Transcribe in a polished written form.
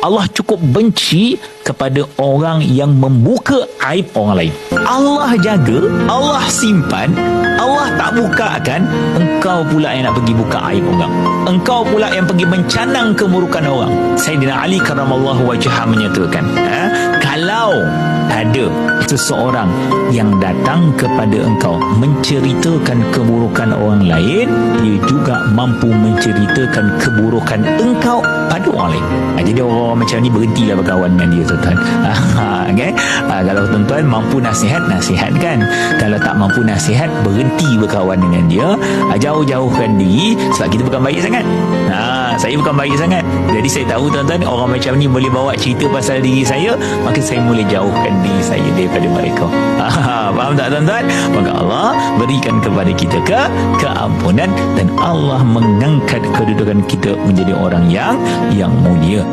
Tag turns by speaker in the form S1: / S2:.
S1: Allah cukup benci kepada orang yang membuka aib orang lain. Allah jaga, Allah simpan, Allah tak bukakan, engkau pula yang nak pergi buka aib orang. Engkau pula yang pergi mencanang keburukan orang. Sayyidina Ali karramallahu wajhah menyatakan, kalau ada seseorang yang datang kepada engkau menceritakan keburukan orang lain, dia juga mampu menceritakan keburukan engkau pada orang lain. Jadi orang macam ni berhentilah berkawan dengan dia, tuan-tuan. Okay? Kalau tuan-tuan mampu nasihatkan. Kalau tak mampu nasihat, berhenti berkawan dengan dia. Jauh-jauhkan diri, sebab kita bukan baik sangat. Saya bukan baik sangat. Jadi saya tahu tuan-tuan, orang macam ni boleh bawa cerita pasal diri saya, maka saya mula jauhkan diri saya daripada mereka. Faham tak tuan-tuan? Maka Allah berikan kepada kita keampunan, dan Allah mengangkat kedudukan kita menjadi orang yang mulia.